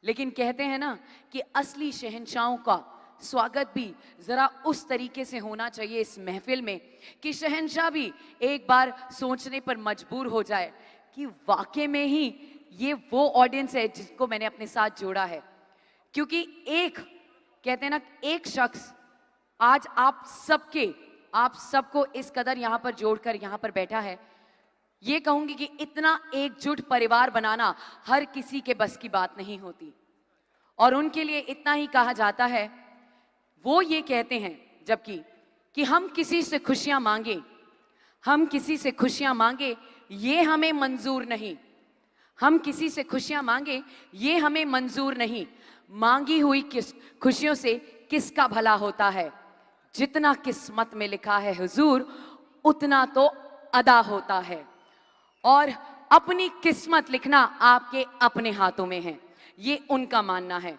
लेकिन कहते हैं ना कि असली शहंशाहों का स्वागत भी जरा उस तरीके से होना चाहिए इस महफिल में कि शहंशाह भी एक बार सोचने पर मजबूर हो जाए कि वाकई में ही ये वो ऑडियंस है जिसको मैंने अपने साथ जोड़ा है। क्योंकि एक कहते हैं ना, एक शख्स आज आप सबको इस कदर यहां पर जोड़कर यहां पर बैठा है। ये कहूंगी कि इतना एकजुट परिवार बनाना हर किसी के बस की बात नहीं होती, और उनके लिए इतना ही कहा जाता है। वो ये कहते हैं जबकि कि हम किसी से खुशियां मांगे ये हमें मंजूर नहीं, हम किसी से खुशियां मांगे ये हमें मंजूर नहीं, मांगी हुई खुशियों से किसका भला होता है, जितना किस्मत में लिखा है हुजूर उतना तो अदा होता है। और अपनी किस्मत लिखना आपके अपने हाथों में है, ये उनका मानना है।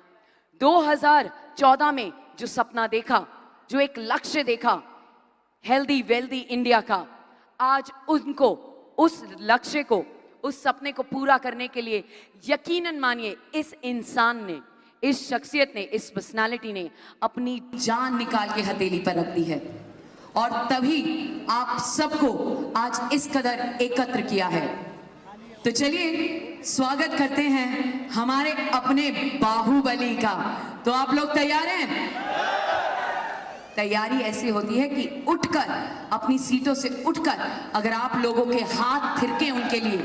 2014 में जो सपना देखा, जो एक लक्ष्य देखा हेल्दी वेल्दी इंडिया का, आज उनको उस लक्ष्य को, उस सपने को पूरा करने के लिए यकीनन मानिए इस इंसान ने, इस शख्सियत ने, इस पर्सनालिटी ने अपनी जान निकाल के हथेली पर रख दी है, और तभी आप सबको आज इस कदर एकत्र किया है। तो चलिए स्वागत करते हैं हमारे अपने बाहुबली का। तो आप लोग तैयार हैं? तैयारी ऐसी होती है कि उठकर, अपनी सीटों से उठकर अगर आप लोगों के हाथ थिरके उनके लिए,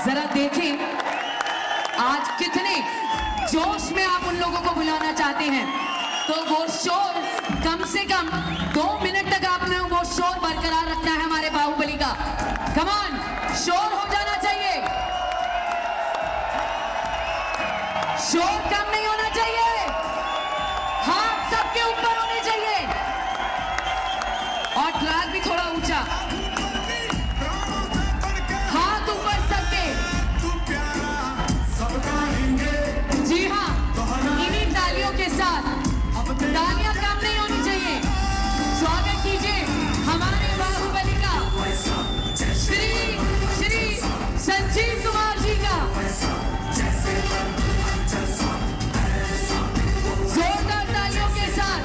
जरा देखें आज कितने जोश में आप उन लोगों को बुलाना चाहते हैं। तो वो शोर कम से कम 2 मिनट तक आपने वो शोर बरकरार रखना है हमारे बाहुबली का। कम ऑन, शोर हो जाना चाहिए, शोर कम नहीं होना चाहिए, हाथ सबके ऊपर होने चाहिए और ट्रैक भी थोड़ा ऊंचा, हाथ ऊपर सबके। जी हाँ, इन्हीं तालियों के साथ, तालियां कम नहीं होनी चाहिए। स्वागत कीजिए हमारे बाहुबली का, श्री संजीव कुमार जी का। जोरदार तालियों के साथ,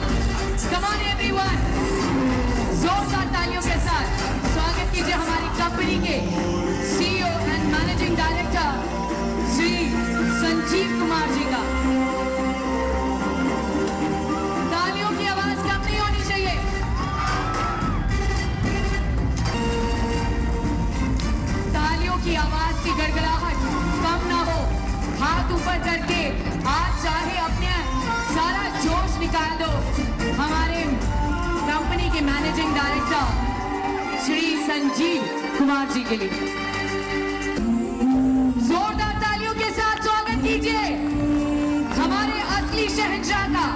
कम ऑन एवरीवन, जोरदार तालियों के साथ स्वागत कीजिए हमारी कंपनी के CEO and managing director Shri Sanjeev Kumar ji का। तालियों की आवाज कम नहीं होनी चाहिए। तालियों की आवाज की गड़गड़ाहट कम ना हो, हाथ ऊपर करके आज चाहे अपने सारा जोश निकाल दो हमारे कंपनी के मैनेजिंग डायरेक्टर श्री संजीव कुमार जी के लिए। जोरदार तालियों के साथ स्वागत कीजिए हमारे असली शहंशाह का।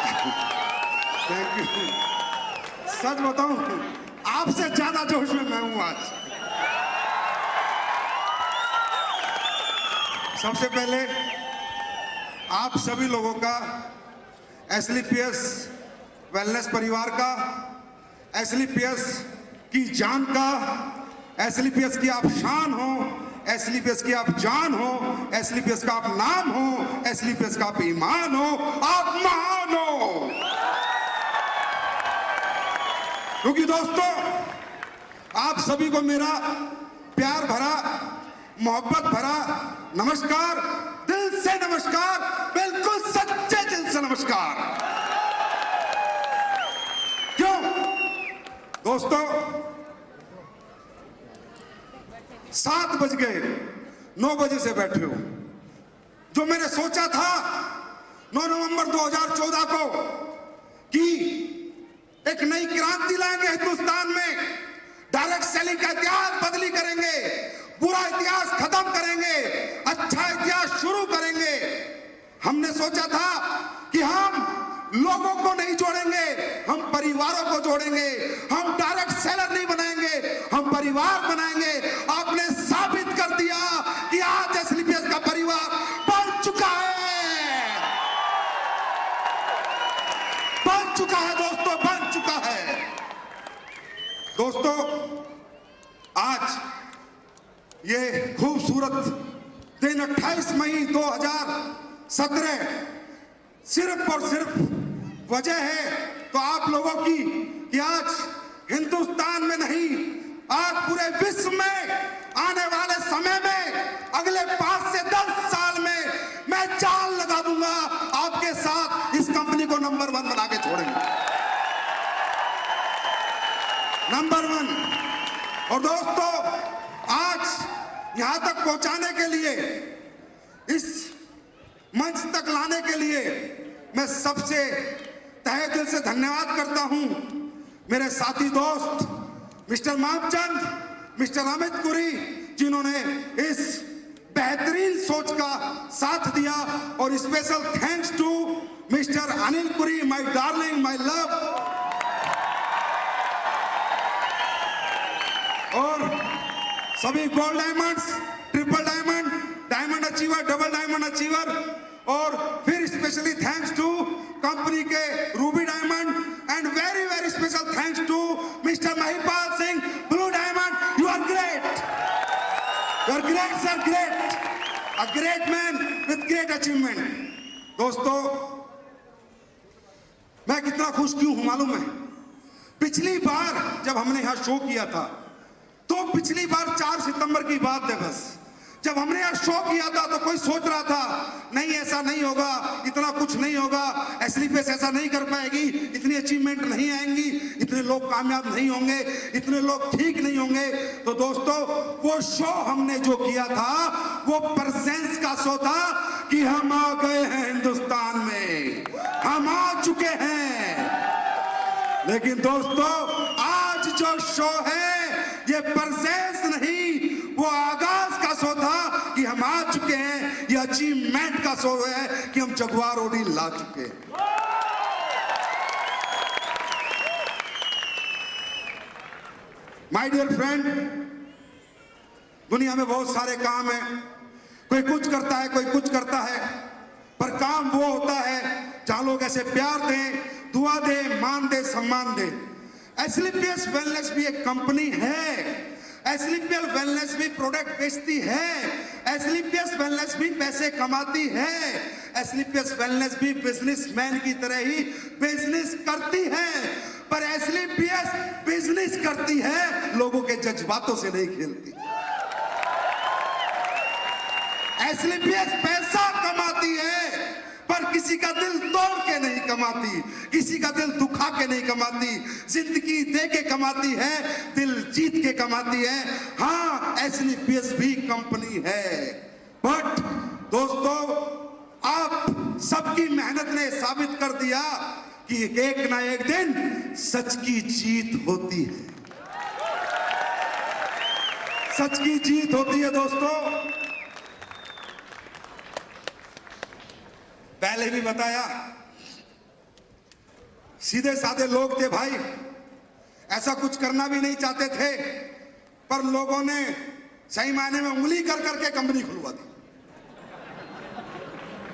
Thank you. सच बताऊं, आपसे ज्यादा जोश में मैं हूं आज। सबसे पहले आप सभी लोगों का, एसलीपीएस वेलनेस परिवार का, एसलीपीएस की जान का, एसलीपीएस की आप शान हो, एसलीपीएस की आप जान हो, एसलीपीएस का आप नाम हो, एसलीपीएस का आप ईमान हो, आप महान हो। क्योंकि दोस्तों, आप सभी को मेरा प्यार भरा, मोहब्बत भरा नमस्कार, दिल से नमस्कार, बिल्कुल सच्चे दिल से नमस्कार। क्यों दोस्तों, 7 बज गए, 9 बजे से बैठे हो। जो मैंने सोचा था 9 नवंबर 2014 को कि एक नई क्रांति लाएंगे हिंदुस्तान में, डायरेक्ट सेलिंग का इतिहास बदली करेंगे, बुरा इतिहास खत्म करेंगे, अच्छा इतिहास शुरू करेंगे। हमने सोचा था कि हम लोगों को नहीं जोड़ेंगे, हम परिवारों को जोड़ेंगे, हम डायरेक्ट सेलर नहीं बनाएंगे, हम परिवार बनाएंगे। आपने साबित कर दिया कि आज एसलीपीएस का परिवार बन चुका है, बन चुका है दोस्तों, बन चुका है। दोस्तों, आज ये खूबसूरत दिन 28 मई 2017 सिर्फ और सिर्फ वजह है तो आप लोगों की कि आज हिंदुस्तान में नहीं, आज पूरे विश्व में आने वाले समय में अगले 5 से 10 साल में मैं जान लगा दूंगा, आपके साथ इस कंपनी को नंबर 1 बना के छोड़ेंगे, नंबर 1। और दोस्तों, आज यहां तक पहुंचाने के लिए, इस मंच तक लाने के लिए मैं सबसे तहे दिल से धन्यवाद करता हूं मेरे साथी दोस्त मिस्टर मामचंद, मिस्टर अमित कुरी, जिन्होंने इस बेहतरीन सोच का साथ दिया। और special thanks to mister Anil Kuri, my darling, my love. और सभी gold diamonds, triple diamond, diamond achiever, double diamond achiever, और फिर स्पेशली थैंक्स टू कंपनी के ruby diamond, and very very special thanks to mister Mahipal Singh, blue diamond. You are great, you are great sir, great, a great man with great achievement. दोस्तों, मैं कितना खुश क्यों हूं मालूम है? पिछली बार जब हमने यहां शो किया था, तो पिछली बार 4 सितंबर की बात है बस, जब हमने यहाँ शो किया था तो कोई सोच रहा था नहीं ऐसा नहीं होगा, इतना कुछ नहीं होगा, एसलीपीएस ऐसा नहीं कर पाएगी, इतनी अचीवमेंट नहीं आएंगी, इतने लोग कामयाब नहीं होंगे, इतने लोग ठीक नहीं होंगे। तो दोस्तों, वो शो हमने जो किया था वो प्रेजेंस का शो था कि हम आ गए हैं हिंदुस्तान में, हम आ चुके हैं। लेकिन दोस्तों, आज जो शो है ये प्रेजेंस नहीं, वो आगाज का शो था कि हम आ चुके हैं। ये अचीवमेंट का शो है कि हम जगुआर ओडी ला चुके हैं। माय डियर फ्रेंड, दुनिया में बहुत सारे काम हैं, कोई कुछ करता है, कोई कुछ करता है, पर काम वो होता है जहां लोग ऐसे प्यार दें, दुआ दें, मान दें, सम्मान दें। एसलीपीएस वेलनेस भी एक कंपनी है, एसलीपीएस वेलनेस भी प्रोडक्ट बेचती है, एसलीपीएस वेलनेस भी पैसे कमाती है, एसलीपीएस वेलनेस भी बिजनेसमैन की तरह ही बिजनेस करती है। पर एसलीपीएस बिजनेस करती है, लोगों के जज्बातों से नहीं खेलती। एसलीपीएस पैसा कमाती है, पर किसी का दिल तोड़ के नहीं कमाती, किसी का दिल दुखा के नहीं कमाती, जिंदगी दे के कमाती है, दिल जीत के कमाती है। हाँ, एसलीपीएस भी कंपनी है, बट दोस्तों, आप सबकी मेहनत ने साबित कर दिया कि एक ना एक दिन सच की जीत होती है, सच की जीत होती है। दोस्तों, पहले भी बताया सीधे साधे लोग थे भाई, ऐसा कुछ करना भी नहीं चाहते थे, पर लोगों ने सही मायने में उंगली कर करके कंपनी खुलवा दी।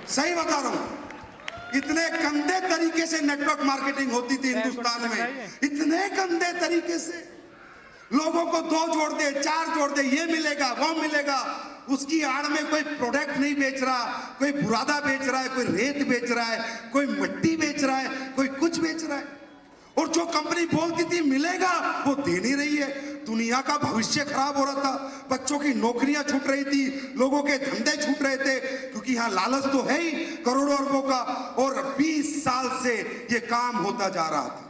सही बता रहा हूं, इतने गंदे तरीके से नेटवर्क मार्केटिंग होती थी हिंदुस्तान में, इतने गंदे तरीके से लोगों को 2 जोड़ दे, 4 जोड़ दे, ये मिलेगा वो मिलेगा, उसकी आड़ में कोई प्रोडक्ट नहीं बेच रहा, कोई बुरादा बेच रहा है, कोई रेत बेच रहा है, कोई मिट्टी बेच रहा है, कोई कुछ बेच रहा है, और जो कंपनी बोलती थी मिलेगा वो दे नहीं रही है। दुनिया का भविष्य खराब हो रहा था, बच्चों की नौकरियां छूट रही थी, लोगों के धंधे छूट रहे थे, क्योंकि यहाँ लालच तो है ही करोड़ों अरबों का, और 20 साल से ये काम होता जा रहा था,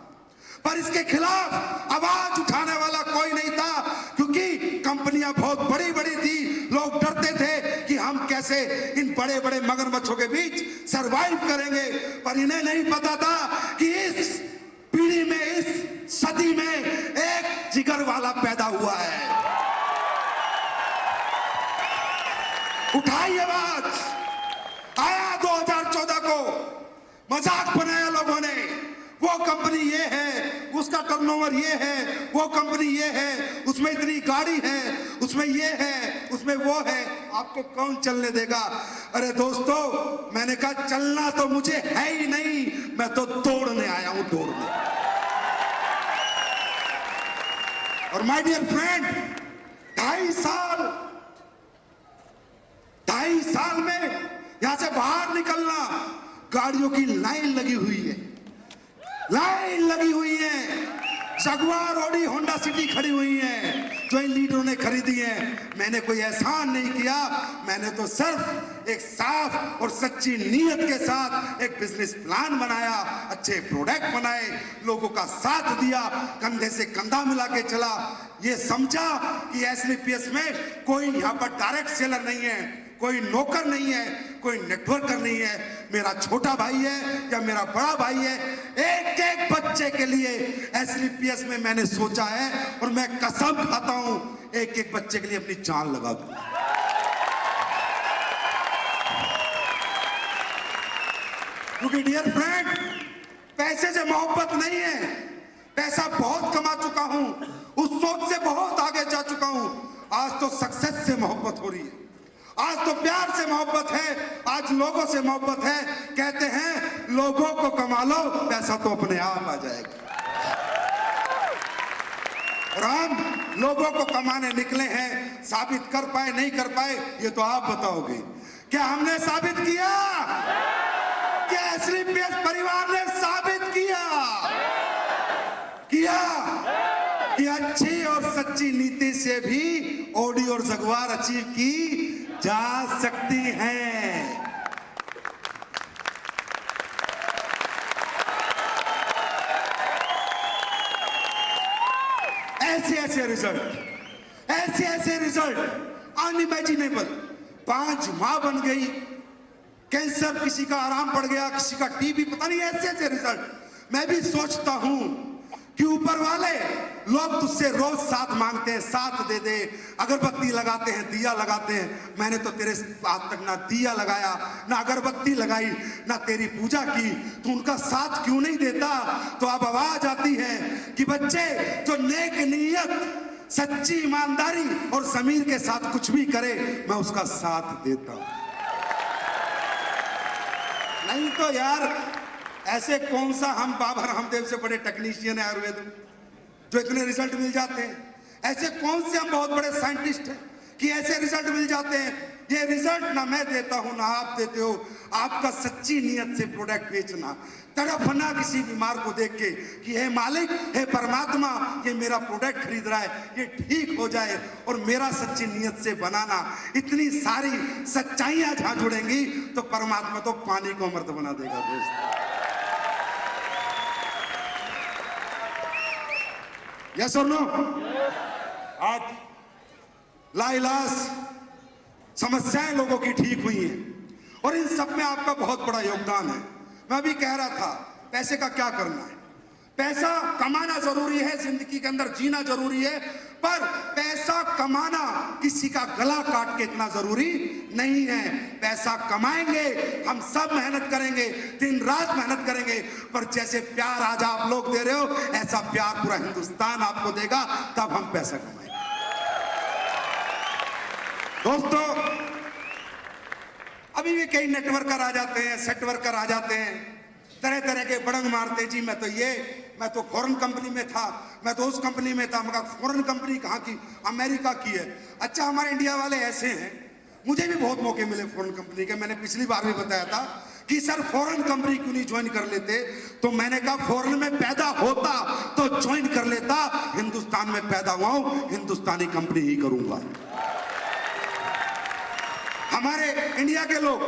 पर इसके खिलाफ आवाज उठाने वाला कोई नहीं था, क्योंकि कंपनियां बहुत बड़ी बड़ी थी, लोग डरते थे कि हम कैसे इन बड़े बड़े मगरमच्छों के बीच सरवाइव करेंगे, पर इन्हें नहीं पता था कि इस पीढ़ी में, इस सदी में एक जिगर वाला पैदा हुआ है। उठाई आवाज, आया 2014 को, मजाक बनाया लोगों ने, वो कंपनी ये है, उसका टर्नओवर ये है, वो कंपनी ये है, उसमें इतनी गाड़ी है, उसमें ये है, उसमें वो है, आपको कौन चलने देगा? अरे दोस्तों, मैंने कहा चलना तो मुझे है ही नहीं, मैं तो दौड़ने आया हूं, दौड़ने। और माय डियर फ्रेंड, 2.5 साल में यहां से बाहर निकलना, गाड़ियों की लाइन लगी हुई है, लाइन लगी हुई है, जगुआर, ऑडी, होंडा सिटी खड़ी हुई है, जो इन लीडरों ने खरीदी है। मैंने कोई एहसान नहीं किया, मैंने तो सिर्फ एक साफ और सच्ची नीयत के साथ एक बिजनेस प्लान बनाया, अच्छे प्रोडक्ट बनाए, लोगों का साथ दिया, कंधे से कंधा मिला के चला, ये समझा कि एसलीपीएस में कोई यहाँ पर डायरेक्ट सेलर नहीं है, कोई नौकर नहीं है, कोई नेटवर्कर नहीं है, मेरा छोटा भाई है या मेरा बड़ा भाई है, एक एक बच्चे के लिए एसलीपीएस में मैंने सोचा है, और मैं कसम खाता हूं एक एक बच्चे के लिए अपनी जान लगा दूं। क्योंकि डियर फ्रेंड, पैसे से मोहब्बत नहीं है, पैसा बहुत कमा चुका हूं, उस सोच से बहुत आगे जा चुका हूं, आज तो सक्सेस से मोहब्बत हो रही है, आज तो प्यार से मोहब्बत है, आज लोगों से मोहब्बत है। कहते हैं लोगों को कमा लो, पैसा तो अपने आप आ जाएगा। और हम लोगों को कमाने निकले हैं, साबित कर पाए नहीं कर पाए ये तो आप बताओगे। क्या हमने साबित किया? क्या एसलीपीएस परिवार ने साबित किया कि अच्छी और सच्ची नीति से भी ऑडी और जगुआर अचीव की जा सकती हैं। ऐसे रिजल्ट अनइमेजिनेबल। 5 माह बन गई, कैंसर, किसी का आराम पड़ गया, किसी का टीबी, पता नहीं, ऐसे रिजल्ट। मैं भी सोचता हूं कि ऊपर वाले लोग तुझसे रोज साथ मांगते हैं, साथ दे दे, अगरबत्ती लगाते हैं, दिया लगाते हैं, मैंने तो तेरे आज तक ना दिया लगाया, ना अगरबत्ती लगाई, ना तेरी पूजा की, तू उनका साथ क्यों नहीं देता? तो अब आवाज आती है कि बच्चे जो नेक नीयत, सच्ची ईमानदारी और ज़मीर के साथ कुछ भी करे, मैं उसका साथ देता हूं। नहीं तो यार, ऐसे कौन सा हम बाबा रामदेव से बड़े टेक्नीशियन है आयुर्वेद में जो इतने रिजल्ट मिल जाते हैं? ऐसे कौन से हम बहुत बड़े साइंटिस्ट हैं कि ऐसे रिजल्ट मिल जाते हैं? ये रिजल्ट ना मैं देता हूं ना आप देते हो, आपका सच्ची नीयत से प्रोडक्ट बेचना, तड़पना किसी बीमार को देख के कि हे मालिक, हे परमात्मा, ये मेरा प्रोडक्ट खरीद रहा है, ये ठीक हो जाए, और मेरा सच्ची नीयत से बनाना। इतनी सारी सच्चाइयां जहां जुड़ेंगी तो परमात्मा तो पानी को अमृत बना देगा दोस्त। यस और नो? आज लाइलाज समस्याएं लोगों की ठीक हुई हैं, और इन सब में आपका बहुत बड़ा योगदान है। मैं भी कह रहा था, पैसे का क्या करना है? पैसा कमाना जरूरी है, जिंदगी के अंदर जीना जरूरी है, पर पैसा कमाना किसी का गला काट के इतना जरूरी नहीं है। पैसा कमाएंगे, हम सब मेहनत करेंगे, दिन रात मेहनत करेंगे, पर जैसे प्यार आज आप लोग दे रहे हो ऐसा प्यार पूरा हिंदुस्तान आपको देगा, तब हम पैसा कमाएंगे। दोस्तों, अभी भी कई नेटवर्कर आ जाते हैं, सेट वर्कर आ जाते हैं, तरह तरह के बड़ंग मारते, जी मैं तो फॉरेन कंपनी में था, मैं तो उस कंपनी में था। मगर फॉरेन कंपनी कहाँ की? अमेरिका की है। अच्छा, हमारे इंडिया वाले ऐसे हैं, मुझे भी बहुत मौके मिले फॉरेन कंपनी के। मैंने पिछली बार भी बताया था कि सर फॉरेन कंपनी क्यों नहीं ज्वाइन कर लेते, तो मैंने कहा फॉरेन में पैदा होता तो ज्वाइन कर लेता, हिंदुस्तान में पैदा हुआ हूं, हिंदुस्तानी कंपनी ही करूंगा। हमारे इंडिया के लोग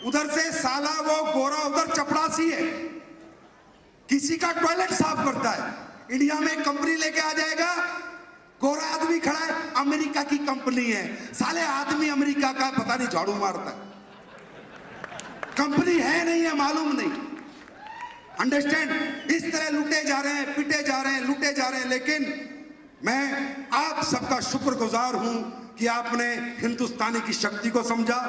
उधर से साला वो गोरा उधर चपड़ासी है, किसी का टॉयलेट साफ करता है, इंडिया में कंपनी लेके आ जाएगा, गोरा आदमी खड़ा है, अमेरिका की कंपनी है, साले आदमी अमेरिका का पता नहीं झाड़ू मारता है, कंपनी है नहीं है, मालूम नहीं। अंडरस्टैंड? इस तरह लुटे जा रहे हैं, पिटे जा रहे हैं, लुटे जा रहे हैं। लेकिन मैं आप सबका शुक्रगुजार हूं कि आपने हिंदुस्तानी की शक्ति को समझा,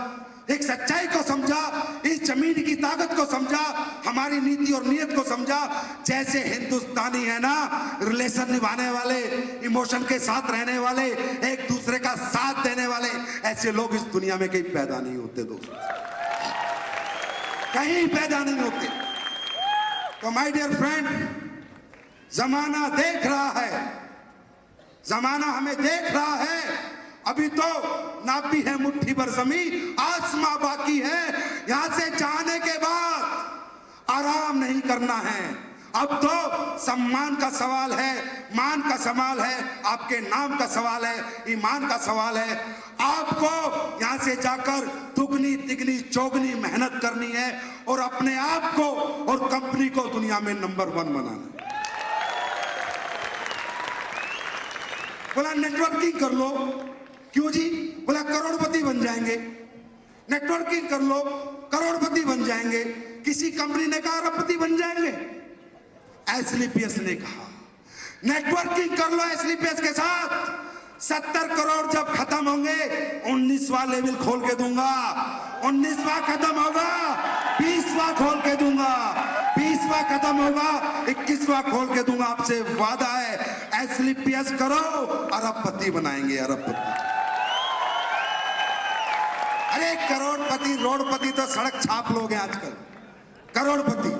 एक सच्चाई को समझा, इस जमीन की ताकत को समझा, हमारी नीति और नीयत को समझा। जैसे हिंदुस्तानी है ना, रिलेशन निभाने वाले, इमोशन के साथ रहने वाले, एक दूसरे का साथ देने वाले, ऐसे लोग इस दुनिया में कहीं पैदा नहीं होते दोस्तों, कहीं पैदा नहीं होते। तो माय डियर फ्रेंड, जमाना देख रहा है, जमाना हमें देख रहा है। अभी तो नापी है मुट्ठी भर जमीन, आसमां बाकी है, यहां से जाने के बाद आराम नहीं करना है। अब तो सम्मान का सवाल है, मान का सवाल है, आपके नाम का सवाल है, ईमान का सवाल है। आपको यहां से जाकर दुगनी तिगनी चौगनी मेहनत करनी है और अपने आप को और कंपनी को दुनिया में नंबर 1 बनाना है। बोला नेटवर्किंग कर लो, क्यों जी? बोला करोड़पति बन जाएंगे। नेटवर्किंग कर लो, करोड़पति बन जाएंगे। किसी कंपनी ने कहा अरबपति बन जाएंगे, एसलीपीएस ने कहा नेटवर्किंग कर लो एसलीपीएस के साथ, 70 करोड़ जब खत्म होंगे 19वां लेवल खोल के दूंगा, 19वां खत्म होगा 20वां खोल के दूंगा, 20वां खत्म होगा 21वां खोल के दूंगा। आपसे वादा है, एसलीपीएस करो, अरबपति बनाएंगे, अरबपति। अरे करोड़पति रोडपति तो सड़क छाप लोग हैं आजकल, करोड़पति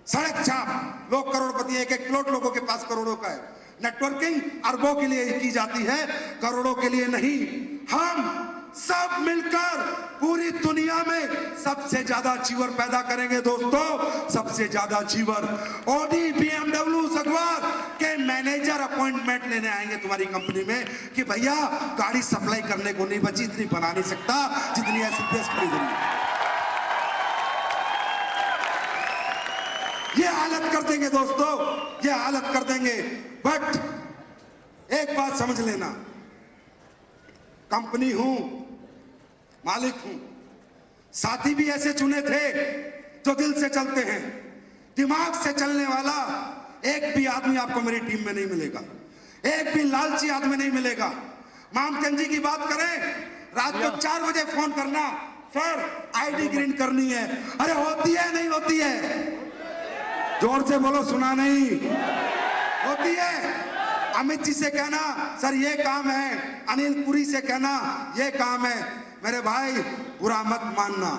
सड़क छाप लोग, करोड़पति। एक एक प्लॉट लोगों के पास करोड़ों का है। नेटवर्किंग अरबों के लिए की जाती है, करोड़ों के लिए नहीं। हम सब मिलकर पूरी दुनिया में सबसे ज्यादा अचीवर पैदा करेंगे दोस्तों, सबसे ज्यादा अचीवर। ऑडी, बीएमडब्ल्यू, जगुआर के मैनेजर अपॉइंटमेंट लेने आएंगे तुम्हारी कंपनी में कि भैया गाड़ी सप्लाई करने को नहीं बची, इतनी बना नहीं सकता जितनी एसलीपीएस खरीद रही है। ये हालत कर देंगे दोस्तों, ये हालत कर देंगे। बट एक बात समझ लेना, कंपनी हूं, मालिक हूं, साथी भी ऐसे चुने थे जो दिल से चलते हैं, दिमाग से चलने वाला। एक भी आदमी आपको मेरी टीम में नहीं मिलेगा, एक भी लालची आदमी नहीं मिलेगा। मामचंद जी की बात करें, रात को 4 बजे फोन करना, सर आईडी ग्रीन करनी है। अरे होती है नहीं होती है? जोर से बोलो, सुना नहीं? होती है। अमित जी से कहना सर ये काम है, अनिल पुरी से कहना ये काम है। मेरे भाई बुरा मत मानना,